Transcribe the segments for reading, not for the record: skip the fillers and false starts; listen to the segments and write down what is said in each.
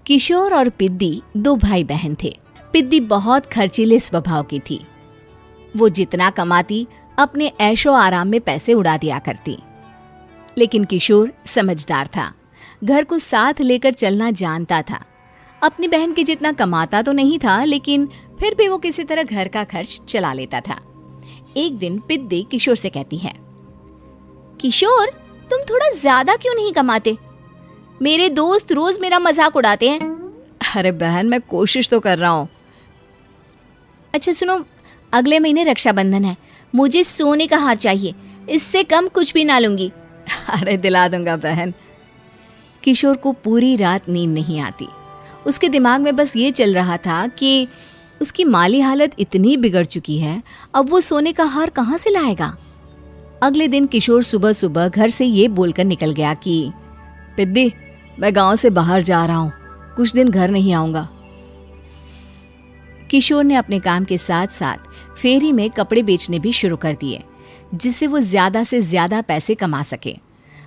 किशोर और पिद्दी दो भाई बहन थे। पिद्दी बहुत खर्चीले स्वभाव की थी। वो जितना कमाती अपने ऐशो आराम में पैसे उड़ा दिया करती। लेकिन किशोर समझदार था, घर को साथ लेकर चलना जानता था। अपनी बहन के जितना कमाता तो नहीं था, लेकिन फिर भी वो किसी तरह घर का खर्च चला लेता था। एक दिन पिद्दी किशोर से कहती है, किशोर तुम थोड़ा ज्यादा क्यों नहीं कमाते? मेरे दोस्त रोज मेरा मजाक उड़ाते हैं। अरे बहन, मैं कोशिश तो कर रहा हूँ। अच्छा सुनो, अगले महीने रक्षाबंधन है, मुझे सोने का हार चाहिए, इससे कम कुछ भी ना लूंगी। अरे दिला दूंगा बहन। किशोर को पूरी रात नींद नहीं आती। उसके दिमाग में बस ये चल रहा था कि उसकी माली हालत इतनी बिगड़ चुकी है, अब वो सोने का हार कहाँ से लाएगा। अगले दिन किशोर सुबह सुबह घर से ये बोलकर निकल गया कि पिद्दी, मैं गांव से बाहर जा रहा हूँ, कुछ दिन घर नहीं आऊंगा। किशोर ने अपने काम के साथ साथ फेरी में कपड़े बेचने भी शुरू कर दिए, जिससे वो ज्यादा से ज्यादा पैसे कमा सके।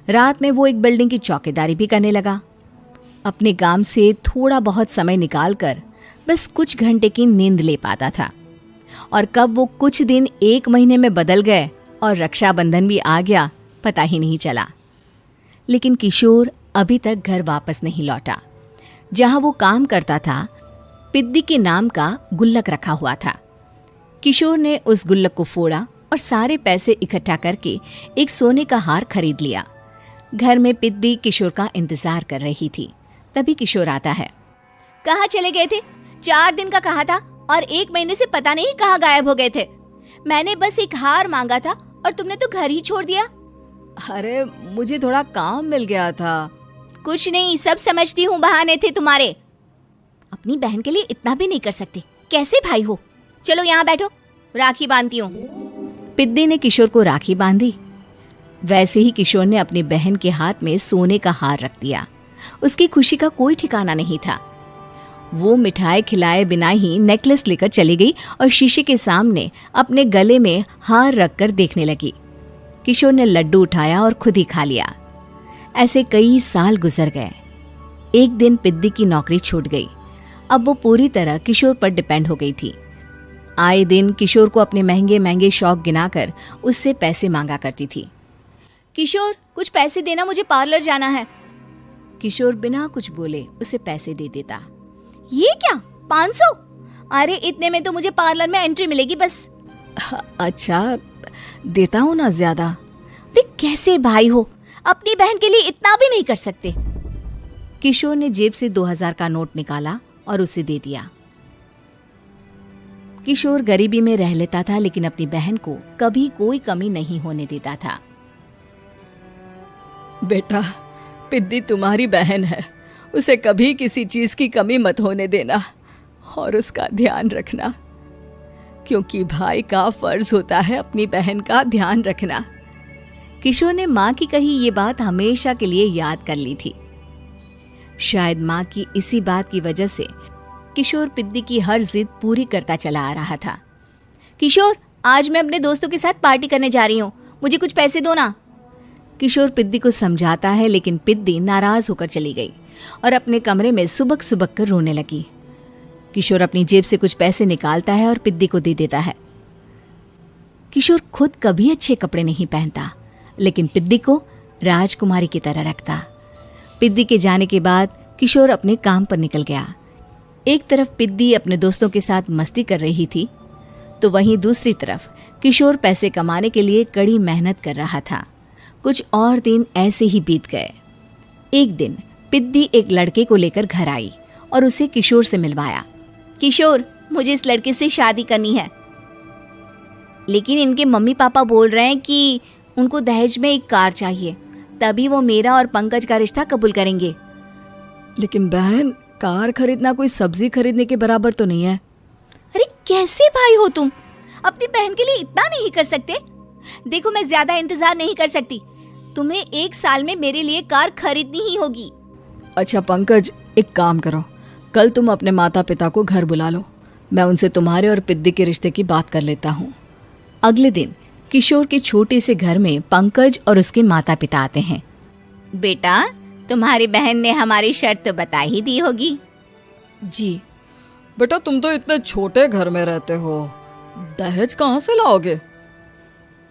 रात में वो एक बिल्डिंग की चौकीदारी भी करने लगा। अपने काम से थोड़ा बहुत समय निकालकर बस कुछ घंटे की नींद ले पाता था। और कब वो कुछ दिन एक महीने में बदल गए और रक्षाबंधन भी आ गया, पता ही नहीं चला। लेकिन किशोर अभी तक घर वापस नहीं लौटा। जहां वो काम करता था, पिद्दी के नाम का गुल्लक रखा हुआ था। किशोर ने उस गुल्लक को फोड़ा और सारे पैसे इकट्ठा करके एक सोने का हार खरीद लिया। घर में पिद्दी किशोर का इंतजार कर रही थी। तभी किशोर आता है। कहाँ चले गए थे? 4 दिन का कहा था और 1 महीने से पता नहीं कहाँ गायब हो गए थे। मैंने बस एक हार मांगा था और तुमने तो घर ही छोड़ दिया। अरे मुझे थोड़ा काम मिल गया था। कुछ नहीं, सब समझती हूँ, बहाने थे तुम्हारे। अपनी बहन के लिए इतना भी नहीं कर सकते, कैसे भाई हो? चलो यहाँ बैठो, राखी बांधती हूँ। पिद्दी ने किशोर को राखी बांधी। वैसे ही किशोर ने अपनी बहन के हाथ में सोने का हार रख दिया। उसकी खुशी का कोई ठिकाना नहीं था। वो मिठाई खिलाए बिना ही नेकलेस लेकर चली गई और शीशे के सामने अपने गले में हार रखकर देखने लगी। किशोर ने लड्डू उठाया और खुद ही खा लिया। ऐसे कई साल गुजर गए। एक दिन पिद्दी की नौकरी छूट गई। अब वो पूरी तरह किशोर पर डिपेंड हो गई थी। आए दिन किशोर को अपने महंगे महंगे शौक गिनाकर उससे पैसे मांगा करती थी। किशोर कुछ पैसे देना, मुझे पार्लर जाना है। किशोर बिना कुछ बोले उसे पैसे दे देता। ये क्या, 500? अरे इतने में तो मुझे पार्लर में एंट्री मिलेगी बस। अच्छा देता हूँ ना ज्यादा। अरे कैसे भाई हो, अपनी बहन के लिए इतना भी नहीं कर सकते। किशोर ने जेब से 2000 का नोट निकाला और उसे दे दिया। किशोर गरीबी में रह लेता था, लेकिन अपनी बहन को कभी कोई कमी नहीं होने देता था। बेटा, पिद्दी तुम्हारी बहन है, उसे कभी किसी चीज की कमी मत होने देना और उसका ध्यान रखना, क्योंकि भाई का फर्ज होता है अपनी बहन का ध्यान रखना। किशोर ने माँ की कही ये बात हमेशा के लिए याद कर ली थी। शायद माँ की इसी बात की वजह से किशोर पिद्दी की हर जिद पूरी करता चला आ रहा था। किशोर, आज मैं अपने दोस्तों के साथ पार्टी करने जा रही हूँ, मुझे कुछ पैसे दो ना। किशोर पिद्दी को समझाता है, लेकिन पिद्दी नाराज होकर चली गई और अपने कमरे में सुबक सुबक कर रोने लगी। किशोर अपनी जेब से कुछ पैसे निकालता है और पिद्दी को दे देता है। किशोर खुद कभी अच्छे कपड़े नहीं पहनता, लेकिन पिद्दी को राजकुमारी की तरह रखता। पिद्दी के जाने के बाद किशोर अपने काम पर निकल गया। एक तरफ पिद्दी अपने दोस्तों के साथ मस्ती कर रही थी, तो वहीं दूसरी तरफ किशोर पैसे कमाने के लिए कड़ी मेहनत कर रहा था। कुछ और दिन ऐसे ही बीत गए। एक दिन पिद्दी एक लड़के को लेकर घर आई और उसे किशोर से मिलवाया। किशोर, मुझे इस लड़के से शादी करनी है, लेकिन इनके मम्मी पापा बोल रहे हैं कि उनको दहेज में एक कार चाहिए, तभी वो मेरा और पंकज का रिश्ता कबूल करेंगे। लेकिन बहन, कार खरीदना कोई सब्जी खरीदने के बराबर तो नहीं है। अरे कैसे भाई हो तुम, अपनी बहन के लिए इतना नहीं कर सकते? देखो, मैं ज्यादा इंतजार नहीं कर सकती, तुम्हें 1 साल में मेरे लिए कार खरीदनी ही होगी। अच्छा पंकज, एक काम करो, कल तुम अपने माता पिता को घर बुला लो, मैं उनसे तुम्हारे और पिद्दी के रिश्ते की बात कर लेता हूँ। अगले दिन किशोर के छोटे से घर में पंकज और उसके माता पिता आते हैं। बेटा, तुम्हारी बहन ने हमारी शर्त तो बता ही दी होगी। जी। बेटा तुम तो इतने छोटे घर में रहते हो, दहेज कहाँ से लाओगे?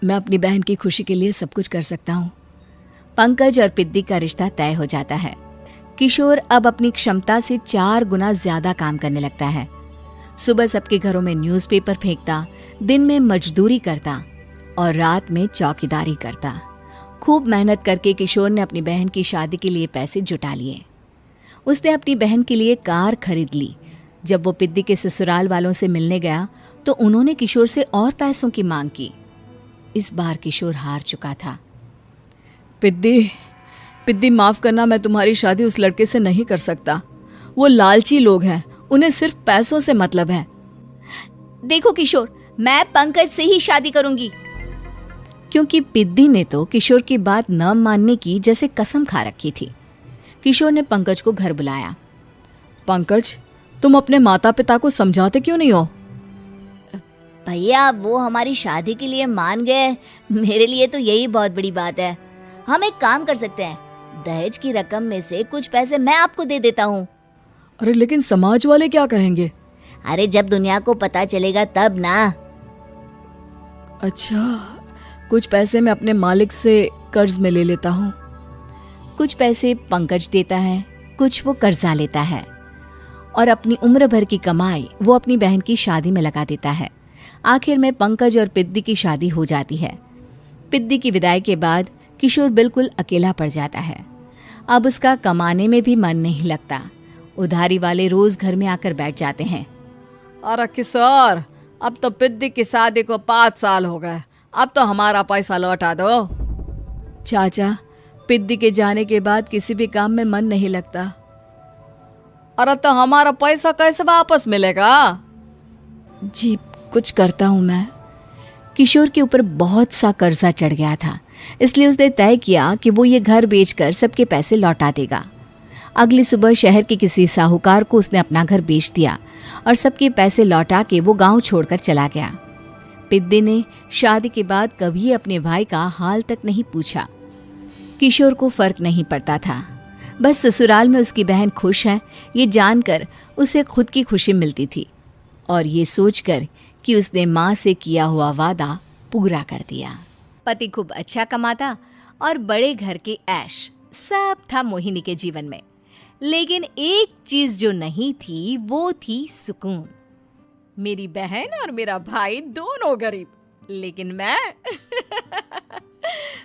मैं अपनी बहन की खुशी के लिए सब कुछ कर सकता हूँ। पंकज और पिद्दी का रिश्ता तय हो जाता है। किशोर अब अपनी क्षमता से 4 गुना ज्यादा काम करने लगता है। सुबह सबके घरों में न्यूज़पेपर फेंकता, दिन में मजदूरी करता और रात में चौकीदारी करता। खूब मेहनत करके किशोर ने अपनी बहन की शादी के लिए पैसे जुटा लिए। उसने अपनी बहन के लिए कार खरीद ली। जब वो पिद्दी के ससुराल वालों से मिलने गया तो उन्होंने किशोर से और पैसों की मांग की। इस बार किशोर हार चुका था। पिद्दी माफ करना, मैं तुम्हारी शादी उस लड़के से नहीं कर सकता। वो लालची लोग हैं, उन्हें सिर्फ पैसों से मतलब है। देखो किशोर, मैं पंकज से ही शादी करूंगी। क्योंकि पिद्दी ने तो किशोर की बात न मानने की जैसे कसम खा रखी थी। किशोर ने पंकज को घर बुलाया। पंकज, तुम अपने माता पिता को समझाते क्यों नहीं हो? भैया, वो हमारी शादी के लिए मान गए, मेरे लिए तो यही बहुत बड़ी बात है। हम एक काम कर सकते हैं, दहेज की रकम में से कुछ पैसे मैं आपको दे देता हूँ। अरे लेकिन समाज वाले क्या कहेंगे? अरे जब दुनिया को पता चलेगा तब ना। अच्छा, कुछ पैसे मैं अपने मालिक से कर्ज में ले लेता हूँ। कुछ पैसे पंकज देता है, कुछ वो कर्जा लेता है और अपनी उम्र भर की कमाई वो अपनी बहन की शादी में लगा देता है। आखिर में पंकज और पिद्दी की शादी हो जाती है। पिद्दी की विदाई के बाद किशोर बिल्कुल अकेला पड़ जाता है। अब उसका कमाने में भी मन नहीं लगता। उधारी वाले रोज घर में आकर बैठ जाते हैं। अरे किशोर, अब तो पिद्दी की शादी को 5 साल हो गए, अब तो हमारा पैसा लौटा दो। चाचा, पिद्दी के जाने के बाद किसी भी काम में मन नहीं लगता। अरे तो हमारा पैसा कैसे वापस मिलेगा? जी, कुछ करता हूँ मैं। किशोर के ऊपर बहुत सा कर्जा चढ़ गया था, इसलिए उसने तय किया कि वो ये घर बेचकर सबके पैसे लौटा देगा। अगली सुबह शहर के किसी साहूकार को उसने अपना घर बेच दिया और सबके पैसे लौटा के वो गांव छोड़कर चला गया। पिद्दी ने शादी के बाद कभी अपने भाई का हाल तक नहीं पूछा। किशोर को फर्क नहीं पड़ता था, बस ससुराल में उसकी बहन खुश है ये जानकर उसे खुद की खुशी मिलती थी और ये सोचकर कि उसने माँ से किया हुआ वादा पूरा कर दिया। पति खूब अच्छा कमाता और बड़े घर के ऐश सब था मोहिनी के जीवन में, लेकिन एक चीज जो नहीं थी वो थी सुकून। मेरी बहन और मेरा भाई दोनों गरीब, लेकिन मैं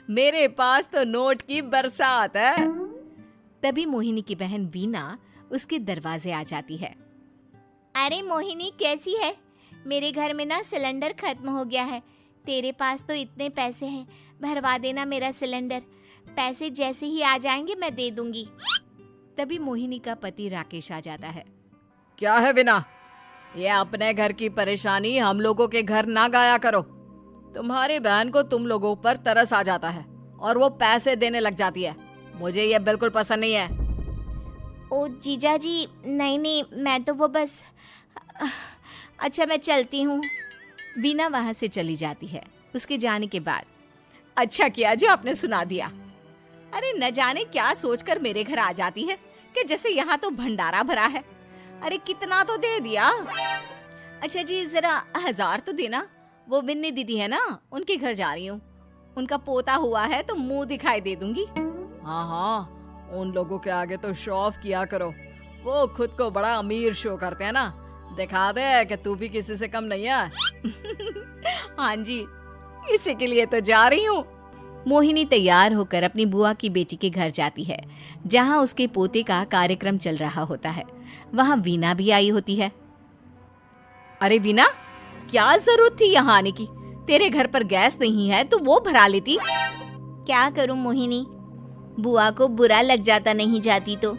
मेरे पास तो नोट की बरसात है। तभी मोहिनी की बहन वीना उसके दरवाजे आ जाती है। अरे मोहिनी, कैसी है? मेरे घर में ना सिलेंडर खत्म हो गया है। तेरे पास तो इतने पैसे हैं, भरवा देना मेरा सिलेंडर। पैसे जैसे ही आ जाएंगे मैं दे दूंगी। तभी मोहिनी का पति राकेश आ जाता है। क्या है वीना, ये अपने घर की परेशानी हम लोगों के घर ना गाया करो। तुम्हारी बहन को तुम लोगों पर तरस आ जाता है और वो पैसे देने लग जाती है। मुझे ये बिल्कुल पसंद नहीं है। ओ जीजा जी, नहीं, मैं तो वो बस अच्छा, मैं चलती हूँ। वीना वहाँ से चली जाती है। उसके जाने के बाद अच्छा किया जो आपने सुना दिया। अरे न जाने क्या सोचकर मेरे घर आ जाती है कि जैसे यहाँ तो भंडारा भरा है। अरे कितना तो दे दिया। अच्छा जी, जरा 1000 तो देना। वो बिन्नी दीदी है ना, उनके घर जा रही हूँ। उनका पोता हुआ है तो मुंह दिखाई दे दूंगी। हाँ, उन लोगों के आगे तो शो ऑफ किया करो। वो खुद को बड़ा अमीर शो करते हैं ना, दिखा दे कि तू भी किसी से कम नहीं है। हाँ जी, इसी के लिए तो जा रही हूँ। मोहिनी तैयार होकर अपनी बुआ की बेटी के घर जाती है, जहाँ उसके पोते का कार्यक्रम चल रहा होता है। वहाँ वीना भी आई होती है। अरे वीना, क्या जरूरत थी यहाँ आने की? तेरे घर पर गैस नहीं है तो वो भरा लेती। क्या करूँ मोहिनी, बुआ को बुरा लग जाता नहीं जाती तो।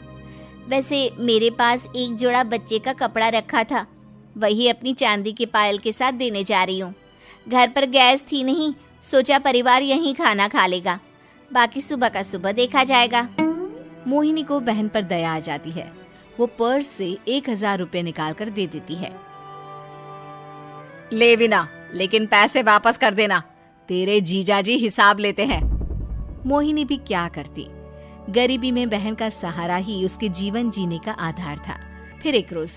वैसे मेरे पास एक जोड़ा बच्चे का कपड़ा रखा था, वही अपनी चांदी के पायल के साथ देने जा रही हूँ। घर पर गैस थी नहीं, सोचा परिवार यहीं खाना खा लेगा, बाकी सुबह का सुबह देखा जाएगा। मोहिनी को बहन पर दया आ जाती है। वो पर्स से 1000 रुपए निकाल कर दे देती है। ले वीना, लेकिन पैसे वापस कर देना, तेरे जीजाजी हिसाब लेते हैं। मोहिनी भी क्या करती, गरीबी में बहन का सहारा ही उसके जीवन जीने का आधार था। फिर एक रोज,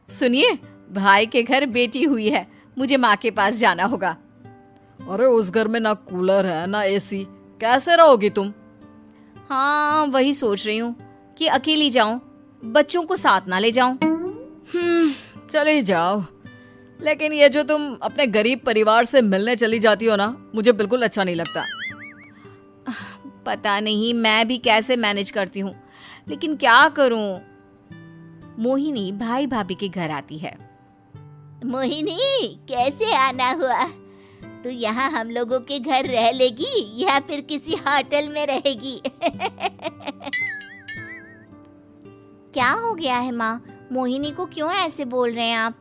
सुनिए, भाई के घर बेटी हुई है, मुझे माँ के पास जाना होगा। अरे उस घर में ना कूलर है ना एसी, कैसे रहोगी तुम? हाँ, वही सोच रही हूँ कि अकेली जाऊं, बच्चों को साथ ना ले जाऊं। चले जाओ, लेकिन ये जो तुम अपने गरीब परिवार से मिलने चली जाती हो ना, मुझे बिल्कुल अच्छा नहीं लगता। पता नहीं मैं भी कैसे मैनेज करती हूँ, लेकिन क्या करूँ। मोहिनी भाई भाभी के घर आती है। मोहिनी, कैसे आना हुआ? तू यहाँ हम लोगों के घर रह लेगी या फिर किसी होटल में रहेगी? क्या हो गया है माँ? मोहिनी को क्यों ऐसे बोल रहे हैं आप?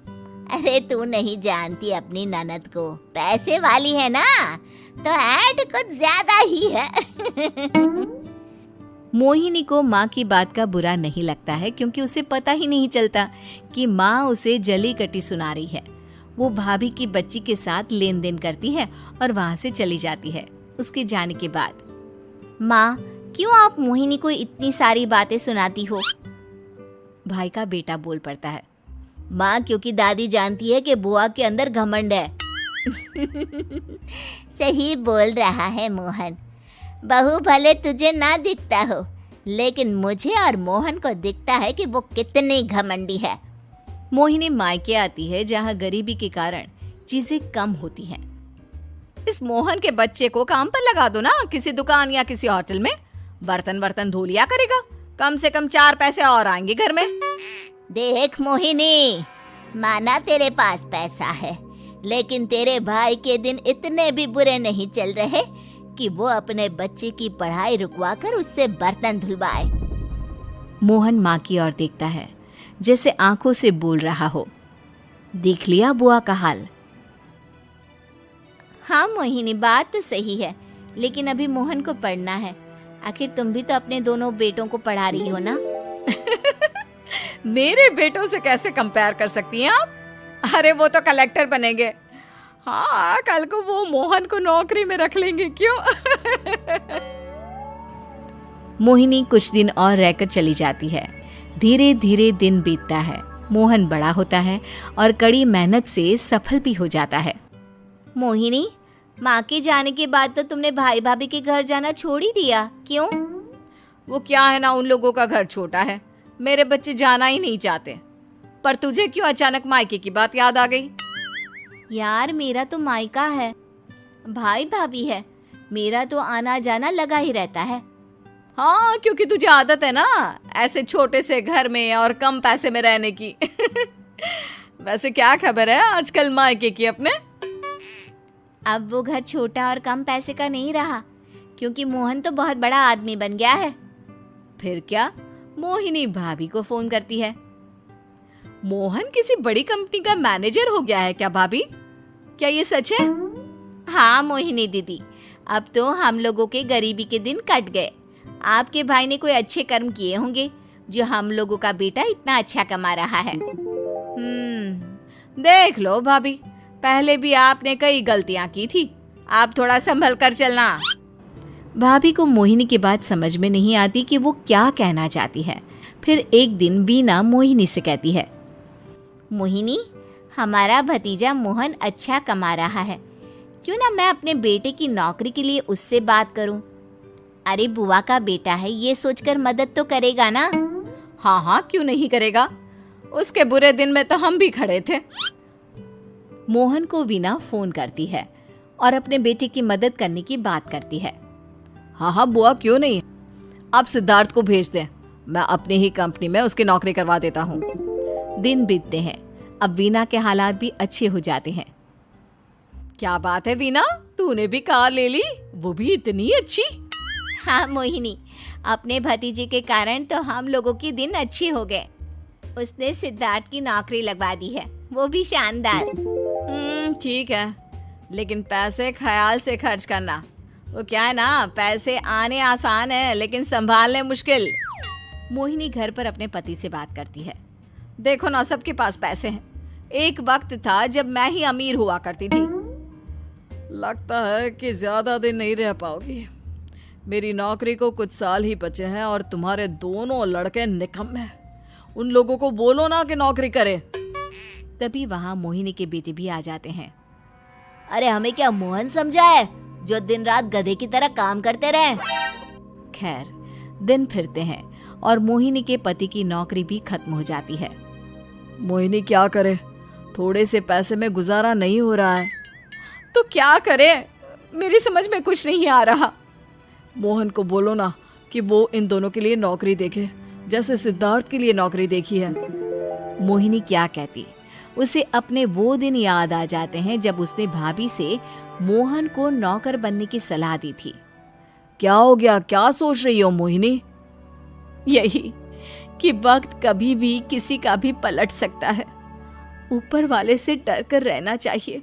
अरे तू नहीं जानती अपनी ननद को, पैसे वाली है ना, तो ऐड कुछ ज्यादा ही है। मोहिनी को माँ की बात का बुरा नहीं लगता है, क्योंकि उसे पता ही नहीं चलता कि माँ उसे जली कटी सुना रही है। वो भाभी की बच्ची के साथ लेन देन करती है और वहाँ से चली जाती है। उसके जाने के बाद, माँ, क्यों आप मोहिनी को इतनी सारी बातें सुनाती हो? भाई का बेटा बोल पड़ता है। माँ, क्योंकि दादी जानती है कि बुआ के अंदर घमंड है। सही बोल रहा है मोहन। बहू भले तुझे ना दिखता हो, लेकिन मुझे और मोहन को दिखता है कि वो कितनी घमंडी है। मोहिनी मायके आती है, जहाँ गरीबी के कारण चीजें कम होती हैं। इस मोहन के बच्चे को काम पर लगा दो ना, किसी दुकान या किसी होटल में, बर्तन बर्तन धो लिया करेगा, कम से कम 4 पैसे और आएंगे घर में। देख मोहिनी, माना तेरे पास पैसा है, लेकिन तेरे भाई के दिन इतने भी बुरे नहीं चल रहे कि वो अपने बच्चे की पढ़ाई रुकवाकर उससे बर्तन धुलवाए। मोहन माँ की ओर देखता है, जैसे आंखों से बोल रहा हो, देख लिया बुआ का हाल। हाँ मोहिनी, बात तो सही है, लेकिन अभी मोहन को पढ़ना है। आखिर तुम भी तो अपने दोनों बेटों को पढ़ा रही हो ना। मेरे बेटों से कैसे कंपेयर कर सकती हैं आप? अरे वो तो कलेक्टर बनेंगे। हाँ, कल को वो मोहन को नौकरी में रख लेंगे, क्यों? मोहिनी कुछ दिन और रहकर चली जाती है। धीरे धीरे दिन बीतता है। मोहन बड़ा होता है और कड़ी मेहनत से सफल भी हो जाता है। मोहिनी, माँ के जाने के बाद तो तुमने भाई भाभी के घर जाना छोड़ ही दिया, क्यों? वो क्या है ना, उन लोगों का घर छोटा है, मेरे बच्चे जाना ही नहीं चाहते। पर तुझे क्यों अचानक मायके की बात याद आ गई? यार, मेरा तो मायका है, भाई भाभी है, मेरा तो आना जाना लगा ही रहता है। हाँ, क्योंकि तुझे आदत है ना ऐसे छोटे से घर में और कम पैसे में रहने की। वैसे क्या खबर है आजकल मायके की अपने? अब वो घर छोटा और कम पैसे का नहीं रहा, क्योंकि मोहन तो बहुत बड़ा आदमी बन गया है। फिर क्या? मोहिनी भाभी को फोन करती है। मोहन किसी बड़ी कंपनी का मैनेजर हो गया है क्या भाभी? क्या ये सच है? हाँ मोहिनी दीदी, अब तो हम लोगों के गरीबी के दिन कट गए। आपके भाई ने कोई अच्छे कर्म किए होंगे, जो हम लोगों का बेटा इतना अच्छा कमा रहा है। देख लो भाभी, पहले भी आपने कई गलतियां की थी, आप थोड़ा संभल कर चलना। भाभी को मोहिनी की बात समझ में नहीं आती कि वो क्या कहना चाहती है। फिर एक दिन वीना मोहिनी से कहती है, मोहिनी, हमारा भतीजा मोहन अच्छा कमा रहा है, क्यों ना मैं अपने बेटे की नौकरी के लिए उससे बात करूं? अरे बुआ का बेटा है, ये सोचकर मदद तो करेगा ना। हाँ हाँ, क्यों नहीं करेगा, उसके बुरे दिन में तो हम भी खड़े थे। मोहन को वीना फोन करती है और अपने बेटे की मदद करने की बात करती है। हाँ हाँ बुआ, क्यों नहीं, आप सिद्धार्थ को भेज दें, मैं अपनी ही कंपनी में उसकी नौकरी करवा देता हूँ। दिन बीतते हैं, अब वीना के हालात भी अच्छे हो जाते हैं। क्या बात है वीना, तूने भी कार ले ली, वो भी इतनी अच्छी? हाँ मोहिनी, अपने भतीजे के कारण तो हम लोगों के दिन अच्छे हो गए। उसने सिद्धार्थ की नौकरी लगवा दी है, वो भी शानदार। ठीक है, लेकिन पैसे ख्याल से खर्च करना। वो क्या है ना, पैसे आने आसान है लेकिन संभालने मुश्किल। मोहिनी घर पर अपने पति से बात करती है। देखो ना, सबके पास पैसे हैं, एक वक्त था जब मैं ही अमीर हुआ करती थी। लगता है कि ज्यादा दिन नहीं रह पाओगी, मेरी नौकरी को कुछ साल ही बचे हैं और तुम्हारे दोनों लड़के निकम्मे हैं, उन लोगों को बोलो ना कि नौकरी करे। तभी वहां मोहिनी के बेटे भी आ जाते हैं। अरे हमें क्या मोहन समझा है जो दिन रात गधे की तरह काम करते रहे। खैर, दिन फिरते हैं और मोहिनी के पति की नौकरी भी खत्म हो जाती है। मोहिनी क्या करे, थोड़े से पैसे में गुजारा नहीं हो रहा है। तो क्या करे, मेरी समझ में कुछ नहीं आ रहा। मोहन को बोलो ना कि वो इन दोनों के लिए नौकरी देखे, जैसे सिद्धार्थ के लिए नौकरी देखी है। मोहिनी क्या कहती, उसे अपने वो दिन याद आ जाते हैं जब उसने भाभी से मोहन को नौकर बनने की सलाह दी थी। क्या हो गया, क्या सोच रही हो मोहिनी? यही कि वक्त कभी भी किसी का भी पलट सकता है। ऊपर वाले से डर कर रहना चाहिए।